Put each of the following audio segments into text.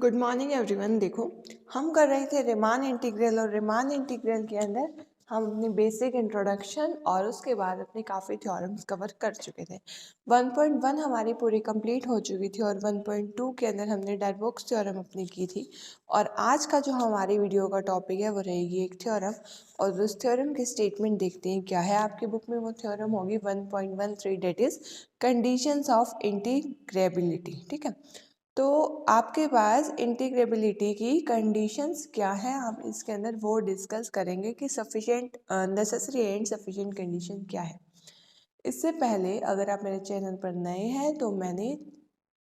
Good morning everyone. देखो, हम कर रहे थे रिमान इंटीग्रल और रिमान इंटीग्रल के अंदर हम अपनी बेसिक इंट्रोडक्शन और उसके बाद अपने काफ़ी थ्योरम्स कवर कर चुके थे। 1.1 हमारी पूरी कंप्लीट हो चुकी थी और 1.2 के अंदर हमने डायरबोक्स थ्योरम अपनी की थी। और आज का जो हमारी वीडियो का टॉपिक है वो रहेगी एक थ्योरम, और उस थ्योरम की स्टेटमेंट देखते हैं क्या है आपकी बुक में। वो थ्योरम होगी 1.13, that is conditions of integrability. ठीक है, तो आपके पास इंटीग्रेबिलिटी की कंडीशंस क्या है, आप इसके अंदर वो डिस्कस करेंगे कि sufficient necessary and sufficient condition क्या है। इससे पहले अगर आप मेरे चैनल पर नए हैं तो मैंने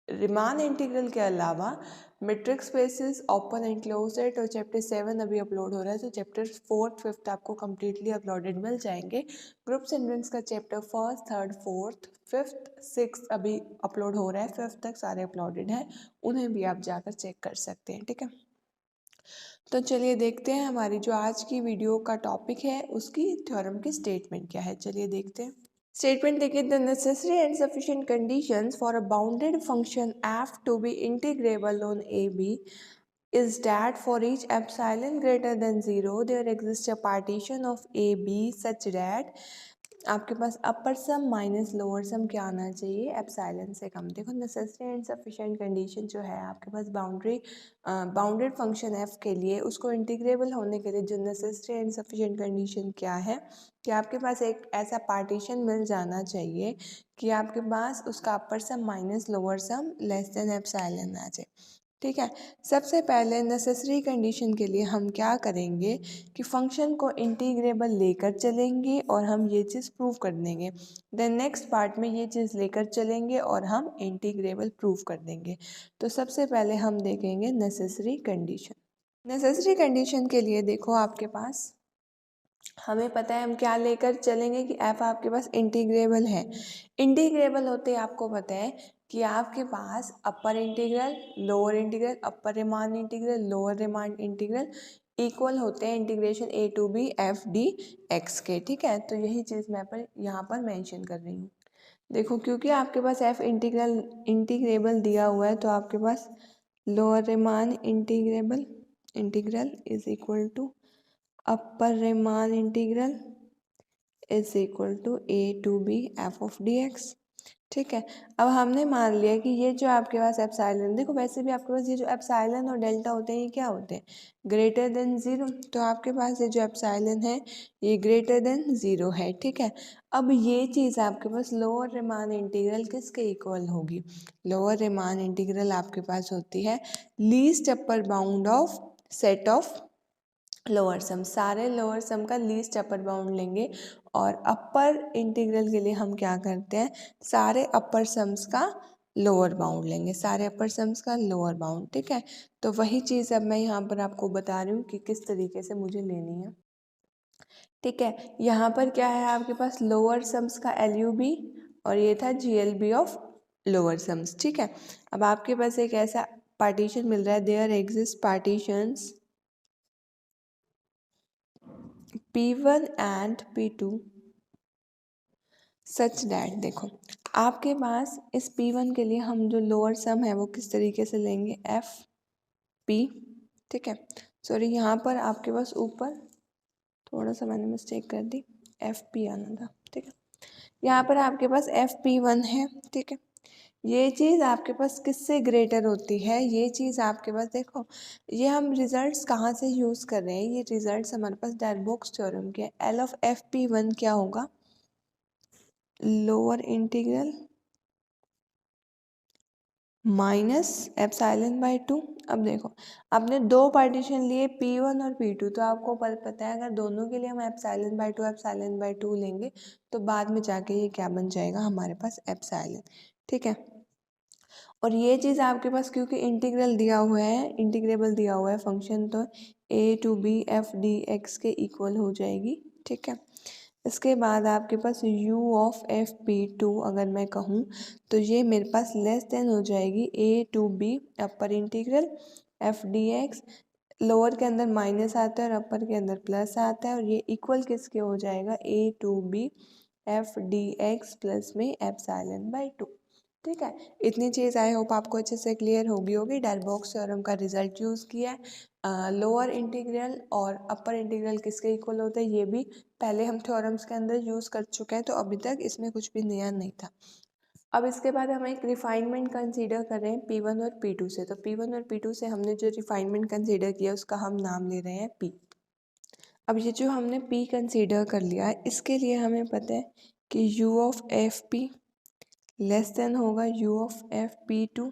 रिमान इंटीग्रल के अलावा metric spaces, open and close set और चैप्टर 7 अभी अपलोड हो रहा है, तो चैप्टर 4th 5th आपको कम्प्लीटली अपलोडेड मिल जाएंगे। ग्रुप्स एंड रिंग्स का chapter 1st 3rd 4th 5th 6th अभी अपलोड हो रहा है, 5th तक सारे अपलोडेड हैं, उन्हें भी आप जाकर चेक कर सकते हैं। ठीक है, तो चलिए देखते हैं हमारी जो आज की वीडियो का टॉपिक है उसकी थ्योरम की स्टेटमेंट क्या है। चलिए देखते हैं। Statement देखिए, the necessary and sufficient conditions for a bounded function f to be integrable on AB is that for each epsilon greater than 0 there exists a partition of AB such that आपके पास अपर sum minus lower सम क्या आना चाहिए, epsilon से कम। देखो, necessary and sufficient condition जो है आपके पास बाउंडेड फंक्शन एफ के लिए, उसको इंटीग्रेबल होने के लिए जो नेसेसरी एंड सफिशिएंट कंडीशन क्या है कि आपके पास एक ऐसा पार्टीशन मिल जाना चाहिए कि आपके पास उसका upper sum minus lower sum less than epsilon आ जाए। ठीक है, सबसे पहले नेसेसरी कंडीशन के लिए हम क्या करेंगे कि फंक्शन को इंटीग्रेबल लेकर चलेंगे और हम ये चीज़ प्रूव कर देंगे। देन नेक्स्ट पार्ट में ये चीज़ लेकर चलेंगे और हम इंटीग्रेबल प्रूव कर देंगे। तो सबसे पहले हम देखेंगे नेसेसरी कंडीशन। नेसेसरी कंडीशन के लिए देखो, आपके पास हमें पता है हम क्या लेकर चलेंगे कि एफ आपके पास इंटीग्रेबल है। इंटीग्रेबल होते आपको पता है कि आपके पास upper integral, lower integral, upper Riemann integral, lower Riemann integral equal होते हैं integration a to B F D x के। ठीक है, तो यही चीज़ मैं यहाँ पर मेंशन कर रही हूँ। देखो, क्योंकि आपके पास एफ इंटीग्रेबल दिया हुआ है तो आपके पास lower Riemann integral is equal to upper Riemann integral is equal to a to B f of d x. ठीक है, अब हमने मान लिया कि ये जो आपके पास एप्सिलॉन, देखो वैसे भी आपके पास ये जो एप्सिलॉन और डेल्टा होते हैं ये क्या होते हैं, ग्रेटर देन ज़ीरो। तो आपके पास ये जो एप्सिलॉन है ये ग्रेटर देन ज़ीरो है। ठीक है, अब ये चीज़ आपके पास लोअर रिमान इंटीग्रल किसके इक्वल होगी, लोअर रिमान इंटीग्रल आपके पास होती है least upper bound of set of lower sum. सारे लोअर सम का लीस्ट अपर बाउंड लेंगे और अपर इंटीग्रल के लिए हम क्या करते हैं, सारे अपर सम्स का लोअर बाउंड लेंगे, सारे अपर सम्स का लोअर बाउंड। ठीक है, तो वही चीज़ अब मैं यहाँ पर आपको बता रही हूँ कि किस तरीके से मुझे लेनी है। ठीक है, यहाँ पर क्या है आपके पास लोअर सम्स का LUB और ये था GLB ऑफ लोअर सम्स। ठीक है, अब आपके पास एक ऐसा पार्टीशन मिल रहा है, there exist partitions P1 and P2 such that, देखो आपके पास इस P1 के लिए हम जो लोअर सम है वो किस तरीके से लेंगे, एफ पी। ठीक है, सॉरी यहाँ पर आपके पास ऊपर थोड़ा सा मैंने मिस्टेक कर दी, एफ पी आना था। ठीक है, यहाँ पर आपके पास FP1 है। ठीक है, ये चीज़ आपके पास किससे ग्रेटर होती है, ये चीज़ आपके पास देखो, ये हम रिजल्ट्स कहाँ से यूज़ कर रहे हैं, ये रिजल्ट्स हमारे पास डायरबोक्स थ्योरम के। L ऑफ FP1 क्या होगा, lower integral minus epsilon by to. अब देखो, आपने दो पार्टीशन लिए P1 और P2, तो आपको पता है अगर दोनों के लिए हम एप्सिलॉन बाई टू लेंगे तो बाद में जाके ये क्या बन जाएगा हमारे पास एप्सिलॉन। ठीक है, और ये चीज़ आपके पास क्योंकि इंटीग्रल दिया हुआ है, इंटीग्रेबल दिया हुआ है फंक्शन, तो a to B F D x के इक्वल हो जाएगी। ठीक है, इसके बाद आपके पास u of F P two अगर मैं कहूँ तो ये मेरे पास लेस देन हो जाएगी a to b upper integral f D x. Lower के अंदर माइनस आता है और अपर के अंदर प्लस आता है, और ये इक्वल किसके हो जाएगा, a to B F D x plus में एप्सिलॉन बाई टू। ठीक है, इतनी चीज़ आई होप आपको अच्छे से क्लियर होगी डेलबॉक्स थ्योरम का रिजल्ट यूज़ किया है। लोअर इंटीग्रल और अपर इंटीग्रल किसके इक्वल होते हैं ये भी पहले हम थ्योरम्स के अंदर यूज़ कर चुके हैं, तो अभी तक इसमें कुछ भी नया नहीं था। अब इसके बाद हम एक रिफाइनमेंट कंसीडर कर रहे हैं P1 और P2 से। तो P1 और P2 से हमने जो रिफाइनमेंट कंसीडर किया उसका हम नाम ले रहे हैं P। अब ये जो हमने P कंसीडर कर लिया है इसके लिए हमें पता है कि U of F p less then होगा U ऑफ एफ P2।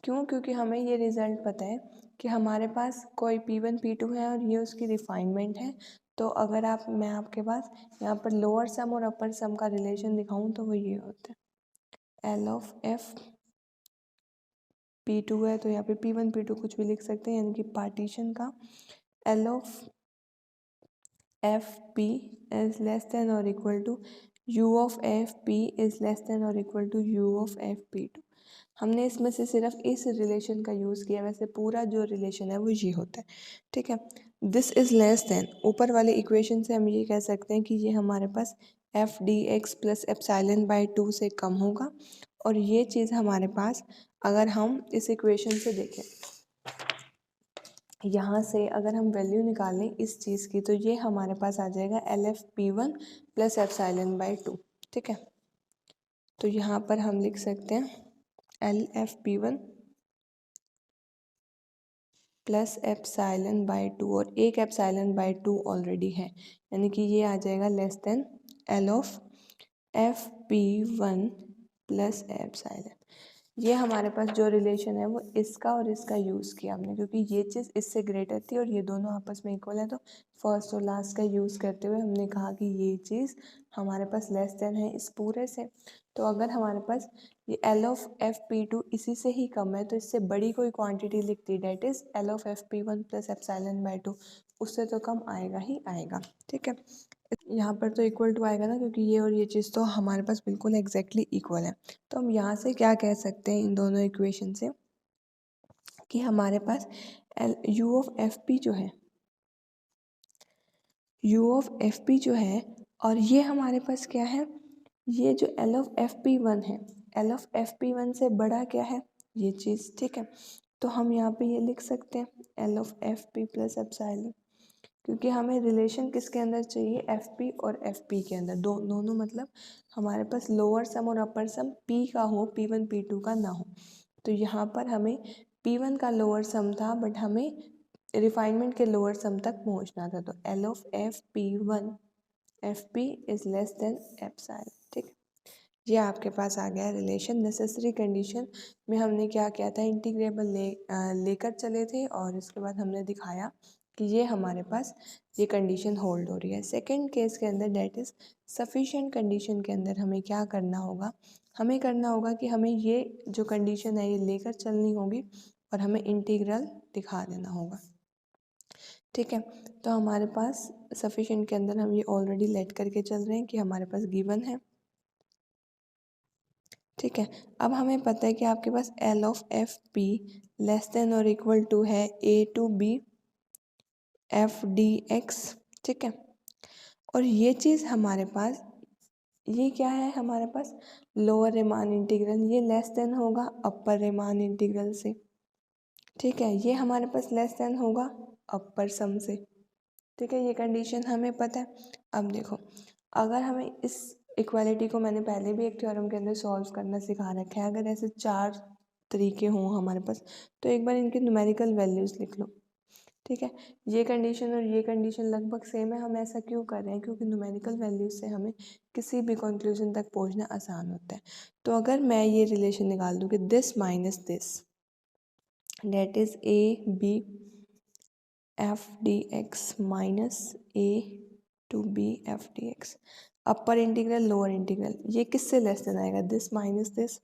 क्यों? क्योंकि हमें ये रिजल्ट पता है कि हमारे पास कोई P1 P2 है और ये उसकी रिफाइनमेंट है। तो अगर मैं आपके पास यहाँ पर लोअर सम और अपर सम का रिलेशन दिखाऊं तो वो ये होता है L ऑफ एफ P2 है तो यहाँ पे P1 P2 कुछ भी लिख सकते हैं, यानी कि पार्टीशन का L of F p is less than और equal to U of F p is less than और equal to U of f P2। हमने इसमें से सिर्फ इस रिलेशन का यूज़ किया, वैसे पूरा जो रिलेशन है वो ये होता है। ठीक है, दिस इज़ लेस देन, ऊपर वाले इक्वेशन से हम ये कह सकते हैं कि ये हमारे पास f D x plus epsilon by 2 से कम होगा। और ये चीज़ हमारे पास अगर हम इस इक्वेशन से देखें, यहाँ से अगर हम वैल्यू निकालें इस चीज़ की तो ये हमारे पास आ जाएगा L F p one plus epsilon by 2। ठीक है, तो यहाँ पर हम लिख सकते हैं L F p one plus epsilon by 2, और एक एप्साइलन बाई 2 ऑलरेडी है, यानी कि ये आ जाएगा less than L of F p one plus epsilon. ये हमारे पास जो रिलेशन है वो इसका और इसका यूज़ किया हमने, क्योंकि ये चीज़ इससे ग्रेटर थी और ये दोनों आपस में इक्वल है। तो फर्स्ट और लास्ट का यूज़ करते हुए हमने कहा कि ये चीज़ हमारे पास लेस देन है इस पूरे से। तो अगर हमारे पास ये L of F P two इसी से ही कम है तो इससे बड़ी कोई क्वांटिटी लिखती, that is L of F p one plus epsilon by 2, उससे तो कम आएगा ही आएगा। ठीक है, यहाँ पर तो इक्वल टू आएगा ना, क्योंकि ये और ये चीज़ तो हमारे पास बिल्कुल एग्जैक्टली इक्वल है। तो हम यहाँ से क्या कह सकते हैं इन दोनों इक्वेशन से कि हमारे पास यू ऑफ एफ पी जो है, यू ऑफ एफ पी जो है, और ये हमारे पास क्या है, ये जो L of F p one है, L of F p one से बड़ा क्या है ये चीज़। ठीक है, तो हम यहाँ पे ये लिख सकते हैं L of F P plus epsilon, क्योंकि हमें रिलेशन किसके अंदर चाहिए, एफ पी और एफ पी के अंदर। दोनों मतलब हमारे पास लोअर सम और अपर सम पी का हो, पी वन पी टू का ना हो। तो यहाँ पर हमें पी वन का लोअर सम था बट हमें रिफाइनमेंट के लोअर सम तक पहुँचना था। तो L of F p one F p is less than epsilon. ठीक, ये आपके पास आ गया रिलेशन। नेसेसरी कंडीशन में हमने क्या किया था, इंटीग्रेबल लेकर चले थे और इसके बाद हमने दिखाया कि ये हमारे पास ये कंडीशन होल्ड हो रही है। सेकंड केस के अंदर डेट इज़ सफिशिएंट कंडीशन के अंदर हमें क्या करना होगा, हमें करना होगा कि हमें ये जो कंडीशन है ये लेकर चलनी होगी और हमें इंटीग्रल दिखा देना होगा। ठीक है, तो हमारे पास सफिशिएंट के अंदर हम ये ऑलरेडी लेट करके चल रहे हैं कि हमारे पास गिवन है। ठीक है, अब हमें पता है कि आपके पास L of F p less than और इक्वल टू है a to B F D x. ठीक है, और ये चीज़ हमारे पास ये क्या है, हमारे पास लोअर रीमान इंटीग्रल, ये लेस देन होगा अपर रीमान इंटीग्रल से। ठीक है, ये हमारे पास लेस देन होगा अपर सम से। ठीक है, ये कंडीशन हमें पता है। अब देखो, अगर हमें इस इक्वालिटी को, मैंने पहले भी एक थ्योरम के अंदर सॉल्व करना सिखा रखा है, अगर ऐसे 4 तरीके हों हमारे पास तो एक बार इनके न्यूमेरिकल वैल्यूज़ लिख लो। ठीक है, ये कंडीशन और ये कंडीशन लगभग सेम है। हम ऐसा क्यों कर रहे हैं, क्योंकि न्यूमेरिकल वैल्यूज से हमें किसी भी कंक्लूजन तक पहुंचना आसान होता है। तो अगर मैं ये रिलेशन निकाल दूँ कि this minus this that is A B F D X minus A to B F D X, upper integral lower integral, ये किससे लेस देन आएगा, this minus this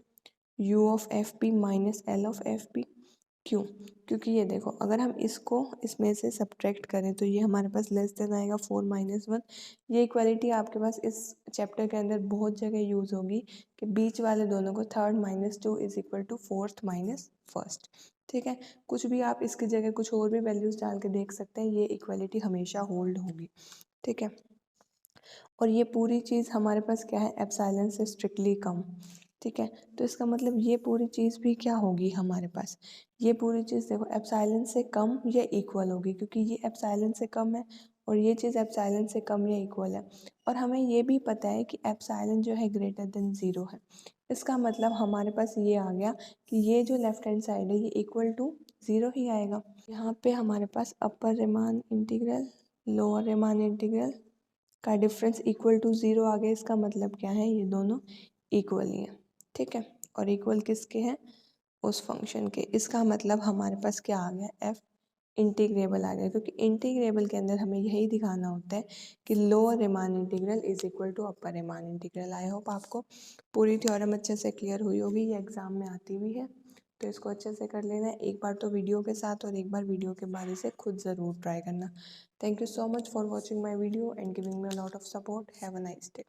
U of F P minus L of F P. क्यों? क्योंकि ये देखो, अगर हम इसको इसमें से सब्ट्रैक्ट करें तो ये हमारे पास लेस देन आएगा 4 माइनस 1। ये इक्वालिटी आपके पास इस चैप्टर के अंदर बहुत जगह यूज़ होगी कि बीच वाले दोनों को 3 minus 2 is equal to 4 minus 1। ठीक है, कुछ भी आप इसकी जगह कुछ और भी वैल्यूज़ डाल के देख सकते हैं, ये इक्वालिटी हमेशा होल्ड होगी। ठीक है, और ये पूरी चीज़ हमारे पास क्या है, एप्सिलॉन से स्ट्रिक्टली कम। ठीक है। तो इसका मतलब ये पूरी चीज़ भी क्या होगी हमारे पास, ये पूरी चीज़ देखो एप्सिलॉन से कम या इक्वल होगी, क्योंकि ये एप्सिलॉन से कम है और ये चीज़ एप्सिलॉन से कम या इक्वल है। और हमें ये भी पता है कि एप्सिलॉन जो है ग्रेटर देन 0 है। इसका मतलब हमारे पास ये आ गया कि ये जो लेफ्ट हैंड साइड है ये इक्वल टू 0 ही आएगा। यहाँ पे हमारे पास upper Riemann integral, lower Riemann integral का डिफरेंस इक्वल टू 0 आ गया। इसका मतलब क्या है, ये दोनों इक्वल ही हैं, ठीक है। और इक्वल किसके हैं, उस फंक्शन के। इसका मतलब हमारे पास क्या आ गया, एफ इंटीग्रेबल आ गया, क्योंकि इंटीग्रेबल के अंदर हमें यही दिखाना होता है कि lower Riemann integral is equal to upper Riemann integral. I hope आपको पूरी थ्योरम अच्छे से क्लियर हुई होगी, ये एग्जाम में आती भी है, तो इसको अच्छे से कर लेना है। एक बार तो वीडियो के साथ और एक बार वीडियो के बाद इसे खुद ज़रूर ट्राई करना। Thank you so much for watching my video and giving me a lot of support. Have a nice day.